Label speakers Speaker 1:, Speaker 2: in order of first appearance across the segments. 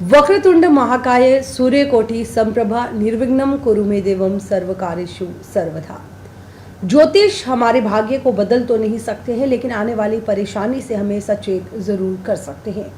Speaker 1: वक्रतुंड महाकाय सूर्यकोटि संप्रभा निर्विघ्नं कुरु मे देवं सर्वकार्येषु सर्वदा। ज्योतिष हमारे भाग्य को बदल तो नहीं सकते हैं, लेकिन आने वाली परेशानी से हमें सचेत जरूर कर सकते हैं।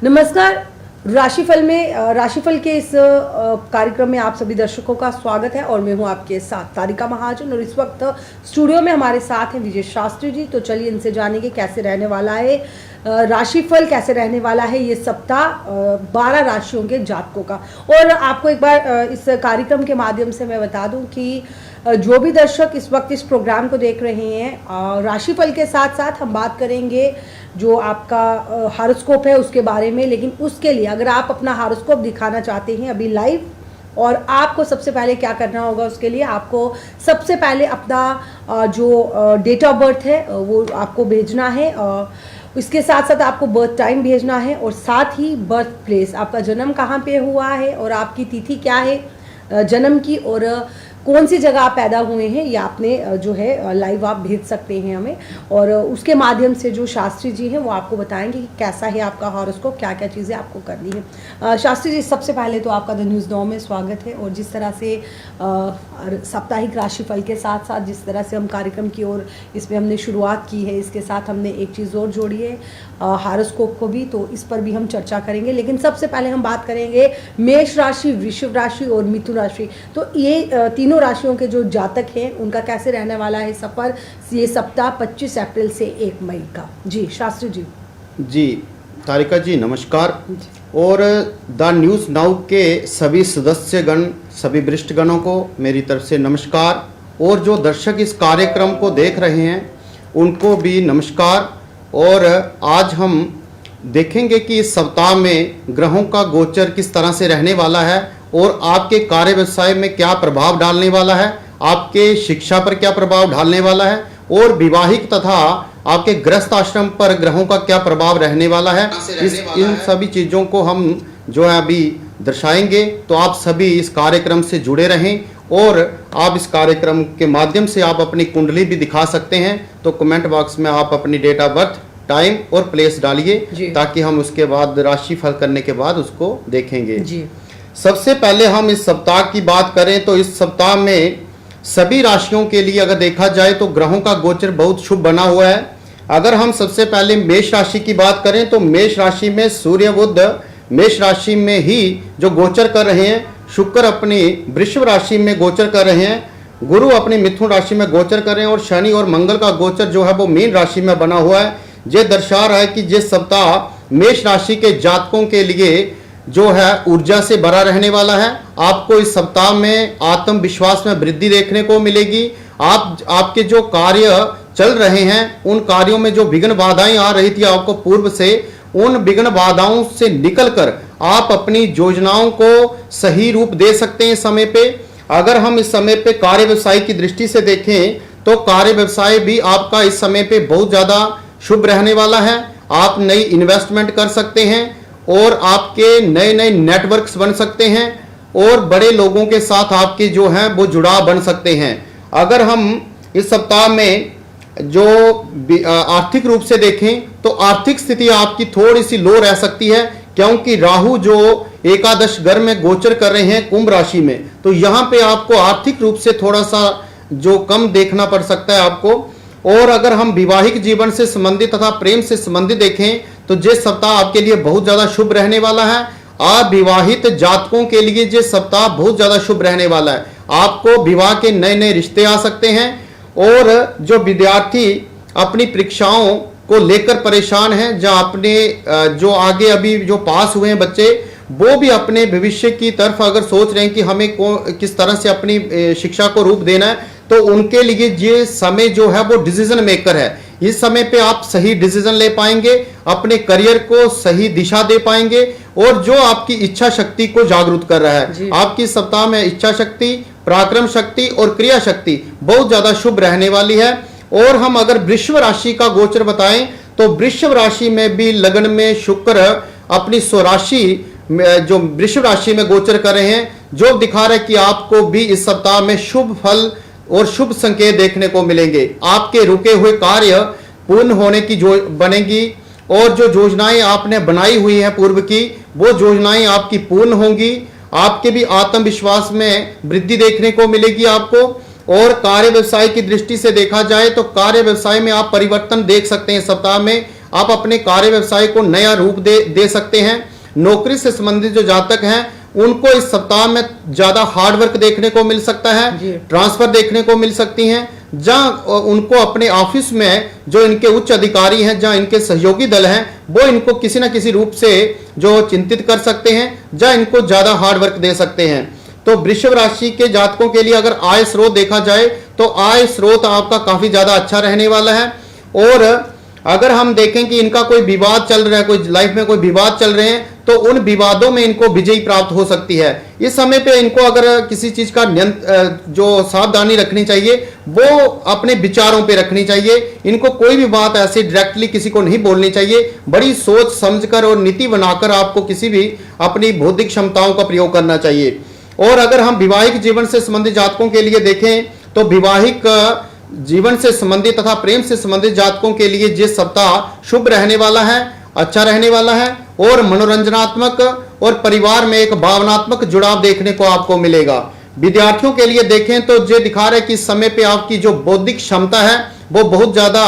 Speaker 1: नमस्कार, राशिफल के इस कार्यक्रम में आप सभी दर्शकों का स्वागत है और मैं हूं आपके साथ तारिका महाजन। और इस वक्त स्टूडियो में हमारे साथ हैं विजय शास्त्री जी। तो चलिए इनसे जानेंगे कैसे रहने वाला है राशिफल, कैसे रहने वाला है ये सप्ताह 12 राशियों के जातकों का। और आपको एक बार इस कार्यक्रम के माध्यम से मैं बता दूं कि जो भी दर्शक इस वक्त इस प्रोग्राम को देख रहे हैं, राशिफल के साथ साथ हम बात करेंगे जो आपका हॉरोस्कोप है उसके बारे में। लेकिन उसके लिए अगर आप अपना हॉरोस्कोप दिखाना चाहते हैं अभी लाइव, और आपको सबसे पहले क्या करना होगा, उसके लिए आपको सबसे पहले अपना जो डेट ऑफ बर्थ है वो आपको भेजना है। इसके साथ साथ आपको बर्थ टाइम भेजना है और साथ ही बर्थ प्लेस, आपका जन्म कहाँ पे हुआ है और आपकी तिथि क्या है जन्म की, और कौन सी जगह आप पैदा हुए हैं, ये आपने जो है लाइव आप भेज सकते हैं हमें। और उसके माध्यम से जो शास्त्री जी हैं वो आपको बताएंगे कि कैसा है आपका हॉरोस्कोप, क्या क्या चीज़ें आपको करनी है। शास्त्री जी, सबसे पहले तो आपका द न्यूज़ 9 में स्वागत है। और जिस तरह से साप्ताहिक राशिफल के साथ साथ जिस तरह से हम कार्यक्रम की ओर इसमें हमने शुरुआत की है, इसके साथ हमने एक चीज़ और जोड़ी है हॉरोस्कोप को भी, तो इस पर भी हम चर्चा करेंगे। लेकिन सबसे पहले हम बात करेंगे मेष राशि, वृषभ राशि और मिथुन राशि। तो ये तीनों राशियों के जो जातक हैं उनका कैसे रहने वाला है सफर ये सप्ताह 25 अप्रैल से 1 मई का। जी शास्त्री जी।
Speaker 2: जी तारिका जी नमस्कार। और द न्यूज़ नाउ के सभी सदस्यगण, सभी वरिष्ठगणों को मेरी तरफ से नमस्कार। और जो दर्शक इस कार्यक्रम को देख रहे हैं उनको भी नमस्कार। और आज हम देखेंगे कि इस सप्ताह में ग्रहों का गोचर किस तरह से रहने वाला है और आपके कार्य व्यवसाय में क्या प्रभाव डालने वाला है, आपके शिक्षा पर क्या प्रभाव डालने वाला है, और विवाहिक तथा आपके गृहस्थ आश्रम पर ग्रहों का क्या प्रभाव रहने वाला है। इन सभी चीज़ों को हम जो है अभी दर्शाएंगे। तो आप सभी इस कार्यक्रम से जुड़े रहें और आप इस कार्यक्रम के माध्यम से आप अपनी कुंडली भी दिखा सकते हैं। तो कमेंट बॉक्स में आप अपनी डेट ऑफ बर्थ, टाइम और प्लेस डालिए ताकि हम उसके बाद राशिफल करने के बाद उसको देखेंगे। जी। सबसे पहले हम इस सप्ताह की बात करें तो इस सप्ताह में सभी राशियों के लिए अगर देखा जाए तो ग्रहों का गोचर बहुत शुभ बना हुआ है। अगर हम सबसे पहले मेष राशि की बात करें तो मेष राशि में सूर्य बुध मेष राशि में ही जो गोचर कर रहे हैं, शुक्र अपनी वृषभ राशि में गोचर कर रहे हैं, गुरु अपनी मिथुन राशि में गोचर कर रहे हैं और शनि और मंगल का गोचर जो है वो मीन राशि में बना हुआ है। ये दर्शा रहा है कि जिस सप्ताह मेष राशि के जातकों के लिए जो है ऊर्जा से भरा रहने वाला है। आपको इस सप्ताह में आत्मविश्वास में वृद्धि देखने को मिलेगी। आपके जो कार्य चल रहे हैं उन कार्यों में जो विघ्न बाधाएं आ रही थी आपको पूर्व से, उन विघ्न बाधाओं से निकलकर आप अपनी योजनाओं को सही रूप दे सकते हैं समय पे। अगर हम इस समय पे कार्य व्यवसाय की दृष्टि से देखें तो कार्य व्यवसाय भी आपका इस समय पे बहुत ज्यादा शुभ रहने वाला है। आप नई इन्वेस्टमेंट कर सकते हैं और आपके नए नए नेटवर्क्स बन सकते हैं और बड़े लोगों के साथ आपके जो हैं वो जुड़ाव बन सकते हैं। अगर हम इस सप्ताह में जो आर्थिक रूप से देखें तो आर्थिक स्थिति आपकी थोड़ी सी लो रह सकती है, क्योंकि राहु जो एकादश घर में गोचर कर रहे हैं कुंभ राशि में, तो यहाँ पे आपको आर्थिक रूप से थोड़ा सा जो कम देखना पड़ सकता है आपको। और अगर हम विवाहिक जीवन से संबंधित तथा प्रेम से संबंधित देखें तो ये सप्ताह आपके लिए बहुत ज्यादा शुभ रहने वाला है। अविवाहित जातकों के लिए ये सप्ताह बहुत ज्यादा शुभ रहने वाला है। आपको विवाह के नए नए रिश्ते आ सकते हैं। और जो विद्यार्थी अपनी परीक्षाओं को लेकर परेशान हैं, जहां अपने जो आगे अभी जो पास हुए हैं बच्चे, वो भी अपने भविष्य की तरफ अगर सोच रहे हैं कि हमें किस तरह से अपनी शिक्षा को रूप देना है, तो उनके लिए ये समय जो है वो डिसीजन मेकर है। इस समय पे आप सही डिसीजन ले पाएंगे, अपने करियर को सही दिशा दे पाएंगे और जो आपकी इच्छा शक्ति को जागरूक कर रहा है। आपकी सप्ताह में इच्छा शक्ति, पराक्रम शक्ति और क्रिया शक्ति बहुत ज्यादा शुभ रहने वाली है। और हम अगर वृषभ राशि का गोचर बताएं तो वृषभ राशि में भी लग्न में शुक्र अपनी स्वराशि जो वृषभ राशि में गोचर कर रहे हैं, जो दिखा रहे हैं कि आपको भी इस सप्ताह में शुभ फल और शुभ संकेत देखने को मिलेंगे। आपके रुके हुए कार्य पूर्ण होने की जो बनेगी और जो योजनाएं आपने बनाई हुई हैं पूर्व की, वो योजनाएं आपकी पूर्ण होंगी। आपके भी आत्मविश्वास में वृद्धि देखने को मिलेगी आपको। और कार्य व्यवसाय की दृष्टि से देखा जाए तो कार्य व्यवसाय में आप परिवर्तन देख सकते हैं। सप्ताह में आप अपने कार्य व्यवसाय को नया रूप दे सकते हैं। नौकरी से संबंधित जो जातक हैं उनको इस सप्ताह में ज्यादा हार्ड वर्क देखने को मिल सकता है, ट्रांसफर देखने को मिल सकती हैं। जहां उनको अपने ऑफिस में जो इनके उच्च अधिकारी हैं, जहां इनके सहयोगी दल हैं, वो इनको किसी ना किसी रूप से जो चिंतित कर सकते हैं, जहां इनको ज्यादा हार्ड वर्क दे सकते हैं। तो वृषभ राशि के जातकों के लिए अगर आय स्रोत देखा जाए तो आय स्रोत आपका काफी ज्यादा अच्छा रहने वाला है। और अगर हम देखें कि इनका कोई विवाद चल रहा है, कोई लाइफ में कोई विवाद चल रहे हैं, तो उन विवादों में इनको विजयी प्राप्त हो सकती है। इस समय पे इनको अगर किसी चीज का जो सावधानी रखनी चाहिए वो अपने विचारों पे रखनी चाहिए। इनको कोई भी बात ऐसे डायरेक्टली किसी को नहीं बोलनी चाहिए। बड़ी सोच समझकर और नीति बनाकर आपको किसी भी अपनी बौद्धिक क्षमताओं का प्रयोग करना चाहिए। और अगर हम विवाहिक जीवन से संबंधित जातकों के लिए देखें तो विवाहिक जीवन से संबंधित तथा प्रेम से संबंधित जातकों के लिए ये सप्ताह शुभ रहने वाला है, अच्छा रहने वाला है। और मनोरंजनात्मक और परिवार में एक भावनात्मक जुड़ाव देखने को आपको मिलेगा। विद्यार्थियों के लिए देखें तो ये दिखा रहा है कि इस समय पे आपकी जो बौद्धिक क्षमता है वो बहुत ज्यादा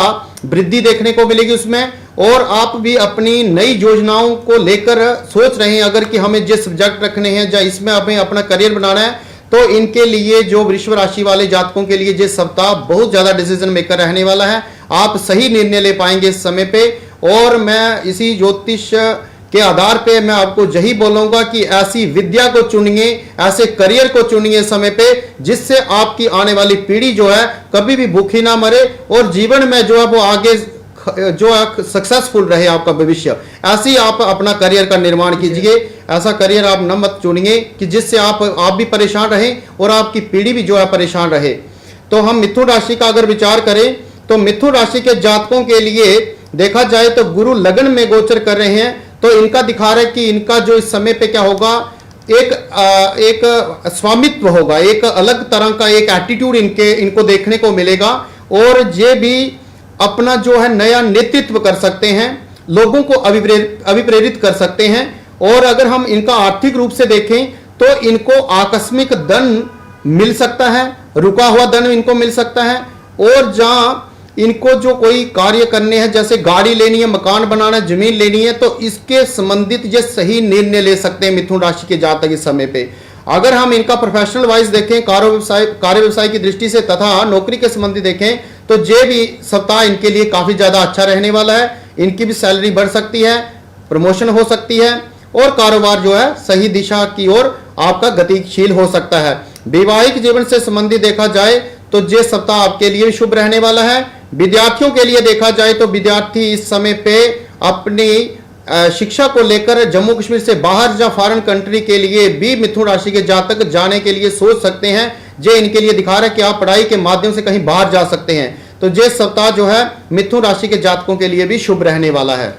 Speaker 2: वृद्धि देखने को मिलेगी उसमें। और आप भी अपनी नई योजनाओं को लेकर सोच रहे हैं अगर कि हमें जो सब्जेक्ट रखने हैं या इसमें हमें अपना करियर बनाना है, तो इनके लिए जो वृषभ राशि वाले जातकों के लिए ये सप्ताह बहुत ज्यादा डिसीजन मेकर रहने वाला है। आप सही निर्णय ले पाएंगे इस समय पे। और मैं इसी ज्योतिष के आधार पे मैं आपको यही बोलूंगा कि ऐसी विद्या को चुनिए, ऐसे करियर को चुनिए समय पे, जिससे आपकी आने वाली पीढ़ी जो है कभी भी भूखी ना मरे और जीवन में जो है वो आगे जो है सक्सेसफुल रहे आपका भविष्य। ऐसे ही आप अपना करियर का निर्माण कीजिए। ऐसा करियर आप न मत चुनिए कि जिससे आप भी परेशान रहें और आपकी पीढ़ी भी जो है परेशान रहे। तो हम मिथुन राशि का अगर विचार करें तो मिथुन राशि के जातकों के लिए देखा जाए तो गुरु लगन में गोचर कर रहे हैं। तो इनका दिखा रहा है कि इनका जो इस समय पे क्या होगा, एक स्वामित्व होगा, एक अलग तरह का एक एटीट्यूड इनको देखने को मिलेगा। और ये भी अपना जो है नया नेतृत्व कर सकते हैं, लोगों को अभिप्रेरित कर सकते हैं। और अगर हम इनका आर्थिक रूप से देखें तो इनको आकस्मिक धन मिल सकता है, रुका हुआ धन इनको मिल सकता है। और जहां इनको जो कोई कार्य करने हैं, जैसे गाड़ी लेनी है, मकान बनाना है, जमीन लेनी है, तो इसके संबंधित ये सही निर्णय ले सकते हैं मिथुन राशि के जातक इस समय पे। अगर हम इनका प्रोफेशनल वाइज देखें, कार्य व्यवसाय की दृष्टि से तथा नौकरी के संबंधी देखें तो ये भी सप्ताह इनके लिए काफी ज्यादा अच्छा रहने वाला है। इनकी भी सैलरी बढ़ सकती है, प्रमोशन हो सकती है और कारोबार जो है सही दिशा की ओर आपका गतिशील हो सकता है। वैवाहिक जीवन से संबंधित देखा जाए तो ये सप्ताह आपके लिए शुभ रहने वाला है। विद्यार्थियों के लिए देखा जाए तो विद्यार्थी इस समय पे अपनी शिक्षा को लेकर जम्मू कश्मीर से बाहर या फॉरेन कंट्री के लिए भी मिथुन राशि के जातक जाने के लिए सोच सकते हैं। ये इनके लिए दिखा रहा है कि आप पढ़ाई के माध्यम से कहीं बाहर जा सकते हैं। तो ये सप्ताह जो है मिथुन राशि के जातकों के लिए भी शुभ रहने वाला है।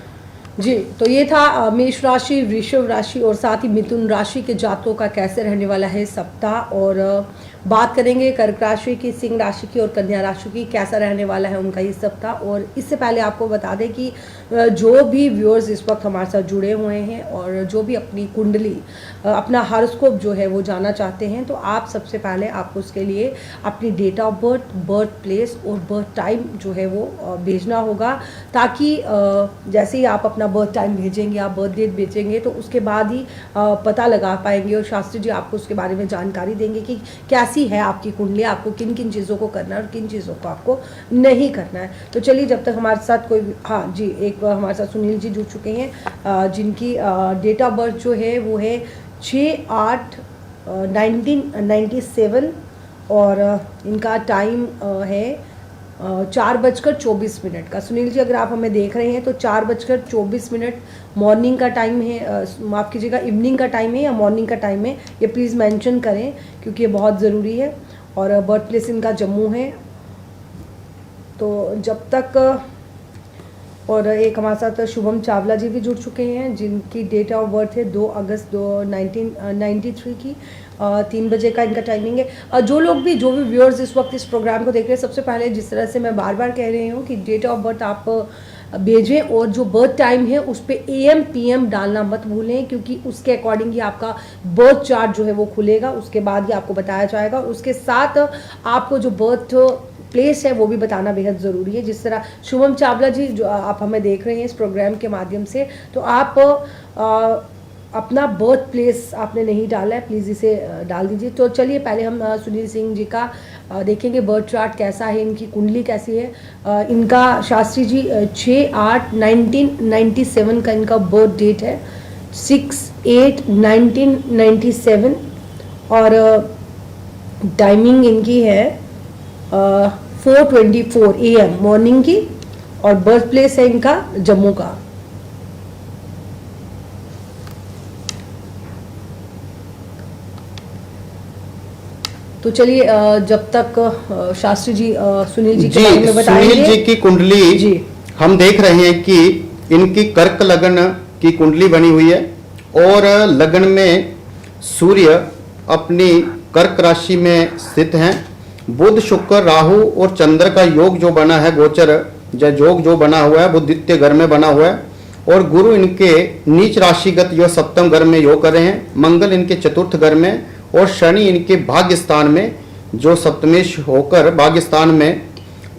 Speaker 1: जी, तो ये था मेष राशि, वृषभ राशि और साथ ही मिथुन राशि के जातकों का कैसे रहने वाला है सप्ताह। और बात करेंगे कर्क राशि की, सिंह राशि की और कन्या राशि की, कैसा रहने वाला है उनका ये सप्ताह। और इससे पहले आपको बता दें कि जो भी व्यूअर्स इस वक्त हमारे साथ जुड़े हुए हैं और जो भी अपनी कुंडली, अपना हॉरोस्कोप जो है वो जानना चाहते हैं, तो आप सबसे पहले आपको उसके लिए अपनी date of birth, birth place और बर्थ टाइम जो है वो भेजना होगा। ताकि जैसे ही आप अपना बर्थ टाइम भेजेंगे, आप बर्थ डेट भेजेंगे, तो उसके बाद ही पता लगा पाएंगे और शास्त्री जी आपको उसके बारे में जानकारी देंगे कि कैसी है आपकी कुंडली, आपको किन किन चीज़ों को करना है और किन चीज़ों को आपको नहीं करना है। तो चलिए, जब तक हमारे साथ कोई, हाँ जी, एक हमारे साथ सुनील जी जुड़ चुके हैं जिनकी डेट ऑफ बर्थ जो है वो है 6/8/1997 और इनका टाइम है 4:24 का। सुनील जी, अगर आप हमें देख रहे हैं तो 4:24 मॉर्निंग का टाइम है, माफ़ कीजिएगा, इवनिंग का टाइम है या मॉर्निंग का टाइम है, ये प्लीज़ मेंशन करें क्योंकि ये बहुत ज़रूरी है। और बर्थ प्लेस इनका जम्मू है। तो जब तक, और एक हमारे साथ शुभम चावला जी भी जुड़ चुके हैं जिनकी डेट ऑफ बर्थ है 2 अगस्त 1993 की। 3 बजे का इनका टाइमिंग है। जो भी व्यूअर्स इस वक्त इस प्रोग्राम को देख रहे हैं, सबसे पहले जिस तरह से मैं बार बार कह रही हूँ कि डेट ऑफ बर्थ आप भेजें। और जो बर्थ टाइम है उस पर AM PM डालना मत भूलें, क्योंकि उसके अकॉर्डिंग ही आपका बर्थ चार्ट जो है वो खुलेगा, उसके बाद ही आपको बताया जाएगा। उसके साथ आपको जो बर्थ प्लेस है वो भी बताना बेहद ज़रूरी है। जिस तरह शुभम चावला जी जो आप हमें देख रहे हैं इस प्रोग्राम के माध्यम से, तो आप अपना बर्थ प्लेस आपने नहीं डाला है, प्लीज़ इसे डाल दीजिए। तो चलिए पहले हम सुनील सिंह जी का देखेंगे बर्थ चार्ट कैसा है, इनकी कुंडली कैसी है। इनका शास्त्री जी 6/8/1997 का इनका बर्थ डेट है, 6/8/1997, और टाइमिंग इनकी है 4:24 AM मॉर्निंग की, और बर्थ प्लेस है इनका जम्मू का। तो चलिए जब तक शास्त्री जी सुनील जी के बारे में बताएंगे।
Speaker 2: सुनील जी की कुंडली
Speaker 1: जी
Speaker 2: हम देख रहे हैं कि इनकी कर्क लगन की कुंडली बनी हुई है, और लगन में सूर्य अपनी कर्क राशि में स्थित हैं। बुध शुक्र राहु और चंद्र का योग जो बना है, गोचर योग जो बना हुआ है वो द्वितीय घर में बना हुआ है, और गुरु इनके नीच राशिगत जो सप्तम घर में योग कर रहे हैं। मंगल इनके चतुर्थ घर में, और शनि इनके भाग्य स्थान में जो सप्तमेश होकर भाग्य स्थान में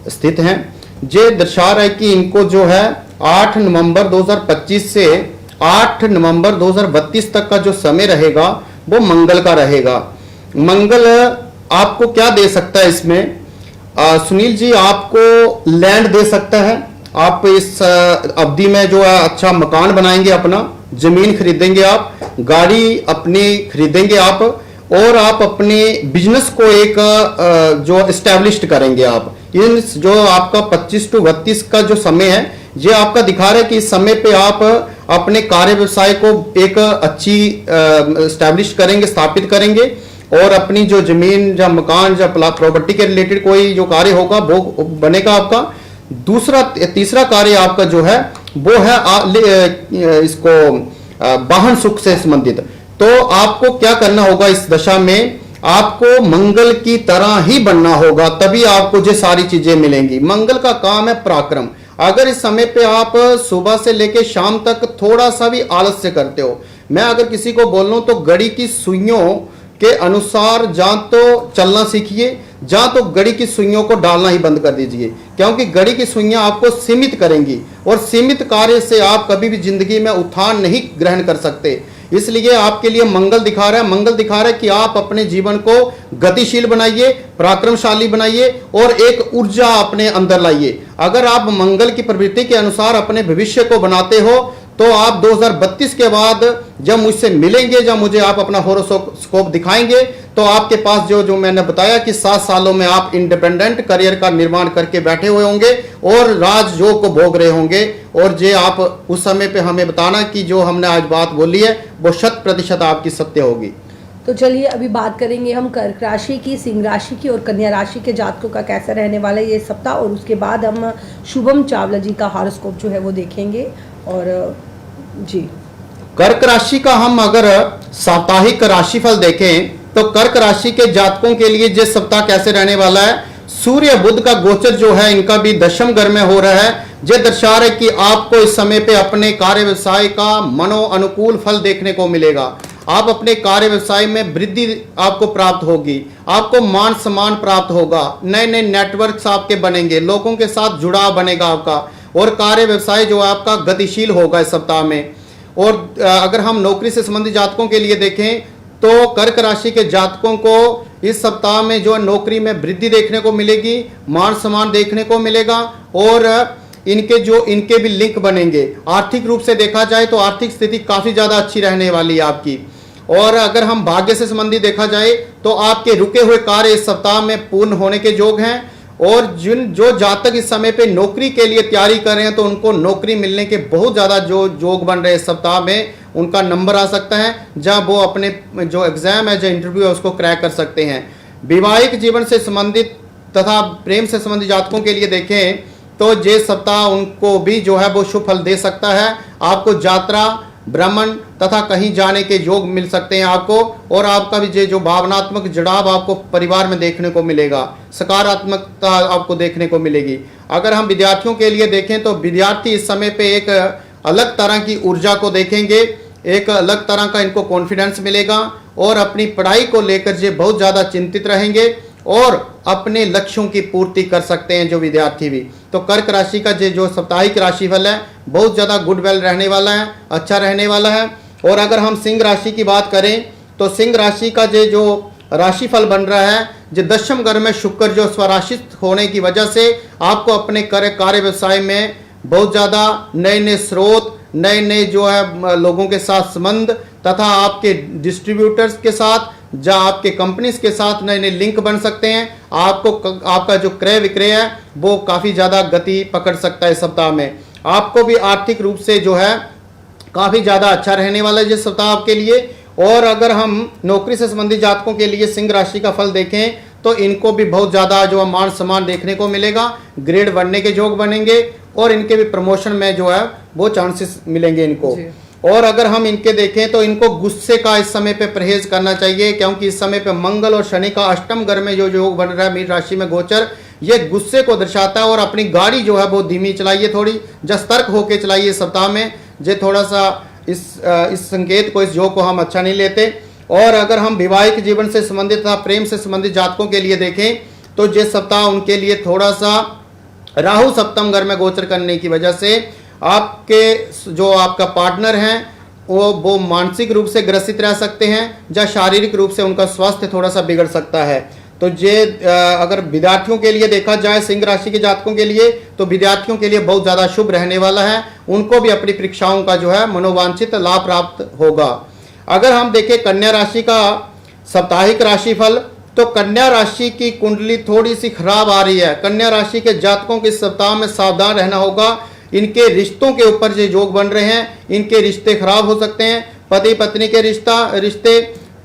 Speaker 2: स्थित हैं। ये दर्शा रहा है कि इनको जो है 8 नवंबर 2025 से 8 नवंबर 2032 तक का जो समय रहेगा वो मंगल का रहेगा। मंगल आपको क्या दे सकता है इसमें? सुनील जी आपको लैंड दे सकता है, आप इस अवधि में जो है अच्छा मकान बनाएंगे, अपना जमीन खरीदेंगे, आप गाड़ी अपनी खरीदेंगे आप, और आप अपने बिजनेस को एक जो एस्टैब्लिश्ड करेंगे आप। इन जो आपका 25 to 32 का जो समय है, ये आपका दिखा रहा है कि इस समय पे आप अपने कार्य व्यवसाय को एक अच्छी एस्टैब्लिश करेंगे, स्थापित करेंगे, और अपनी जो जमीन या मकान या प्रॉपर्टी के रिलेटेड कोई जो कार्य होगा वो बनेगा आपका। तीसरा कार्य आपका जो है वो है इसको वाहन सुख से संबंधित। तो आपको क्या करना होगा इस दशा में? आपको मंगल की तरह ही बनना होगा, तभी आपको ये सारी चीजें मिलेंगी। मंगल का काम है पराक्रम। अगर इस समय पे आप सुबह से लेके शाम तक थोड़ा सा भी आलस्य करते हो, मैं अगर किसी को बोल लूं तो घड़ी की सुइयों के अनुसार जहां तो चलना सीखिए, जहां तो घड़ी की सुइयों को डालना ही बंद कर दीजिए, क्योंकि घड़ी की सुइयां आपको सीमित करेंगी, और सीमित कार्य से आप कभी भी जिंदगी में उत्थान नहीं ग्रहण कर सकते। इसलिए आपके लिए मंगल दिखा रहा है, मंगल दिखा रहा है कि आप अपने जीवन को गतिशील बनाइए, पराक्रमशाली बनाइए, और एक ऊर्जा अपने अंदर लाइए। अगर आप मंगल की प्रवृत्ति के अनुसार अपने भविष्य को बनाते हो, तो आप 2032 के बाद जब मुझसे मिलेंगे, जब मुझे आप अपना होरोस्कोप दिखाएंगे, तो आपके पास जो मैंने बताया कि 7 सालों में आप इंडिपेंडेंट करियर का निर्माण करके बैठे हुए होंगे और राजयोग को भोग रहे होंगे। और जे आप उस समय पे हमें बताना कि जो हमने आज बात बोली है वो 100% आपकी सत्य होगी।
Speaker 1: तो चलिए अभी बात करेंगे हम कर्क राशि की, सिंह राशि की और कन्या राशि के जातकों का कैसा रहने वाला है ये सप्ताह, और उसके बाद हम शुभम चावला जी का हॉरोस्कोप जो है वो देखेंगे। और जी
Speaker 2: कर्क राशि का हम अगर साप्ताहिक राशिफल देखें तो कर्क राशि के जातकों के लिए ये सप्ताह कैसे रहने वाला है? सूर्य बुध का गोचर जो है इनका भी दशम घर में हो रहा है। ये दर्शा रहा है कि आपको इस समय पे अपने कार्य व्यवसाय का मनो अनुकूल फल देखने को मिलेगा। आप अपने कार्य व्यवसाय में वृद्धि आपको प्राप्त होगी, आपको मान सम्मान प्राप्त होगा, नए नए नेटवर्क्स आपके बनेंगे, लोगों के साथ जुड़ाव बनेगा आपका, और कार्य व्यवसाय जो आपका गतिशील होगा इस सप्ताह में। और अगर हम नौकरी से संबंधित जातकों के लिए देखें तो कर्क राशि के जातकों को इस सप्ताह में जो नौकरी में वृद्धि देखने को मिलेगी, मान सम्मान देखने को मिलेगा, और इनके भी लिंक बनेंगे। आर्थिक रूप से देखा जाए तो आर्थिक स्थिति काफी ज्यादा अच्छी रहने वाली है आपकी। और अगर हम भाग्य से संबंधित देखा जाए तो आपके रुके हुए कार्य इस सप्ताह में पूर्ण होने के योग हैं। और जो जातक इस समय पे नौकरी के लिए तैयारी कर रहे हैं तो उनको नौकरी मिलने के बहुत ज़्यादा जो योग बन रहे हैं इस सप्ताह में, उनका नंबर आ सकता है जहां वो अपने जो एग्जाम है, जो इंटरव्यू है, उसको क्रैक कर सकते हैं। वैवाहिक जीवन से संबंधित तथा प्रेम से संबंधित जातकों के लिए देखें तो ये सप्ताह उनको भी जो है वो शुभ फल दे सकता है। आपको यात्रा, भ्रमण तथा कहीं जाने के योग मिल सकते हैं आपको। और आपका भी जो भावनात्मक जुड़ाव आपको परिवार में देखने को मिलेगा, सकारात्मकता आपको देखने को मिलेगी। अगर हम विद्यार्थियों के लिए देखें तो विद्यार्थी इस समय पे एक अलग तरह की ऊर्जा को देखेंगे, एक अलग तरह का इनको कॉन्फिडेंस मिलेगा और अपनी पढ़ाई को लेकर जो बहुत ज़्यादा चिंतित रहेंगे और अपने लक्ष्यों की पूर्ति कर सकते हैं जो विद्यार्थी भी। तो कर्क राशि का जो साप्ताहिक राशिफल है बहुत ज़्यादा गुडवेल रहने वाला है, अच्छा रहने वाला है। और अगर हम सिंह राशि की बात करें तो सिंह राशि का जो राशिफल बन रहा है, जो दशम घर में शुक्र जो स्वराशित होने की वजह से आपको अपने कार्य व्यवसाय में बहुत ज़्यादा नए नए स्रोत, नए नए जो है लोगों के साथ संबंध तथा आपके डिस्ट्रीब्यूटर्स के साथ या आपके कंपनीज के साथ नए नए लिंक बन सकते हैं। आपको आपका जो क्रय विक्रय है वो काफ़ी ज़्यादा गति पकड़ सकता है इस सप्ताह में। आपको भी आर्थिक रूप से जो है काफ़ी ज़्यादा अच्छा रहने वाला है इस सप्ताह आपके लिए। और अगर हम नौकरी से संबंधित जातकों के लिए सिंह राशि का फल देखें तो इनको भी बहुत ज़्यादा जो मान सम्मान देखने को मिलेगा, ग्रेड बढ़ने के योग बनेंगे और इनके भी प्रमोशन में जो है वो चांसेस मिलेंगे इनको। और अगर हम इनके देखें तो इनको गुस्से का इस समय पे परहेज करना चाहिए, क्योंकि इस समय पे मंगल और शनि का अष्टम घर में जो योग बन रहा है मीन राशि में गोचर, ये गुस्से को दर्शाता है। और अपनी गाड़ी जो है वो धीमी चलाइए, थोड़ी सतर्क होकर चलाइए सप्ताह में। जो थोड़ा सा इस संकेत को, इस योग को हम अच्छा नहीं लेते। और अगर हम वैवाहिक जीवन से संबंधित तथा प्रेम से संबंधित जातकों के लिए देखें तो ये सप्ताह उनके लिए थोड़ा सा राहु सप्तम घर में गोचर करने की वजह से आपके जो आपका पार्टनर हैं वो मानसिक रूप से ग्रसित रह सकते हैं या शारीरिक रूप से उनका स्वास्थ्य थोड़ा सा बिगड़ सकता है। तो ये अगर विद्यार्थियों के लिए देखा जाए, सिंह राशि के जातकों के लिए, तो विद्यार्थियों के लिए बहुत ज़्यादा शुभ रहने वाला है। उनको भी अपनी परीक्षाओं का जो है मनोवांछित लाभ प्राप्त होगा। अगर हम देखें कन्या राशि का साप्ताहिक राशिफल, तो कन्या राशि की कुंडली थोड़ी सी खराब आ रही है। कन्या राशि के जातकों के सप्ताह में सावधान रहना होगा। इनके रिश्तों के ऊपर जो योग बन रहे हैं, इनके रिश्ते खराब हो सकते हैं। पति पत्नी के रिश्ते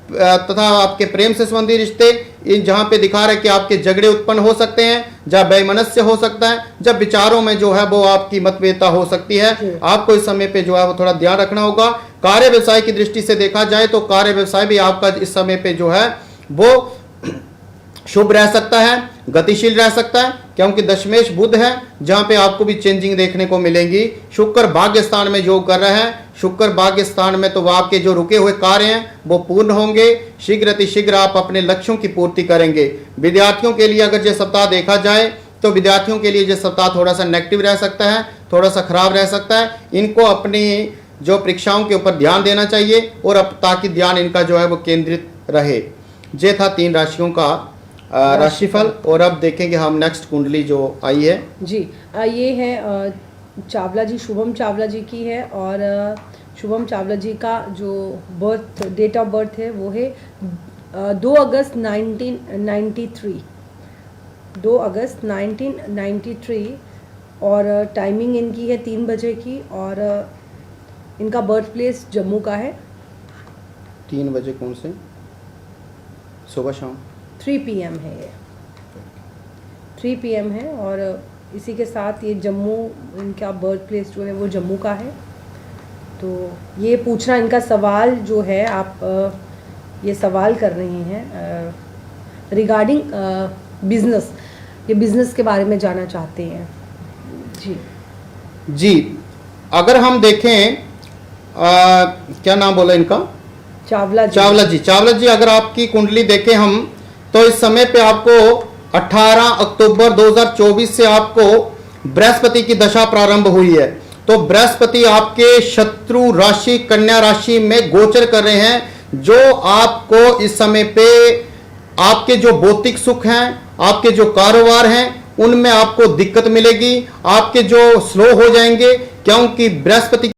Speaker 2: तथा आपके प्रेम से संबंधित रिश्ते, इन जहाँ पे दिखा रहे कि आपके झगड़े उत्पन्न हो सकते हैं, जब वैमनस्य हो सकता है, जब विचारों में जो है वो आपकी मतभेदता हो सकती है। आपको इस समय पे जो है वो थोड़ा ध्यान रखना होगा। कार्य व्यवसाय की दृष्टि से देखा जाए तो कार्य व्यवसाय भी आपका इस समय पे जो है वो शुभ रह सकता है, गतिशील रह सकता है, क्योंकि दशमेश बुध है जहां पे आपको भी चेंजिंग देखने को मिलेंगी। शुक्र भाग्य स्थान में योग कर रहे हैं। शुक्र भाग्य स्थान में तो आपके जो रुके हुए कार्य हैं वो पूर्ण होंगे। शीघ्र अतिशीघ्र आप अपने लक्ष्यों की पूर्ति करेंगे। विद्यार्थियों के लिए अगर ये सप्ताह देखा जाए तो विद्यार्थियों के लिए ये सप्ताह थोड़ा सा नेगेटिव रह सकता है, थोड़ा सा खराब रह सकता है। इनको अपनी जो परीक्षाओं के ऊपर ध्यान देना चाहिए और अब ताकि ध्यान इनका जो है वो केंद्रित रहे। ये था 3 राशियों का राशिफल। और अब देखेंगे हम नेक्स्ट कुंडली जो आई है
Speaker 1: जी। ये है चावला जी, शुभम चावला जी की है। और शुभम चावला जी का जो डेट ऑफ बर्थ है वो है 2 अगस्त 1993, 2 अगस्त 1993। और टाइमिंग इनकी है 3 बजे की। और इनका बर्थ प्लेस जम्मू का है।
Speaker 2: 3 बजे कौन से? सुबह शाम
Speaker 1: 3 PM है ये, 3 PM है। और इसी के साथ ये जम्मू, इनका बर्थ प्लेस जो है वो जम्मू का है। तो ये पूछना इनका सवाल जो है, आप ये सवाल कर रही हैं रिगार्डिंग बिजनेस, ये बिजनेस के बारे में जानना चाहते हैं जी।
Speaker 2: अगर हम देखें क्या नाम बोला इनका?
Speaker 1: चावला जी।
Speaker 2: चावला जी अगर आपकी कुंडली देखें हम तो इस समय पे आपको 18 अक्टूबर 2024 से आपको बृहस्पति की दशा प्रारंभ हुई है। तो बृहस्पति आपके शत्रु राशि कन्या राशि में गोचर कर रहे हैं, जो आपको इस समय पे आपके जो भौतिक सुख हैं, आपके जो कारोबार हैं, उनमें आपको दिक्कत मिलेगी। आपके जो स्लो हो जाएंगे, क्योंकि बृहस्पति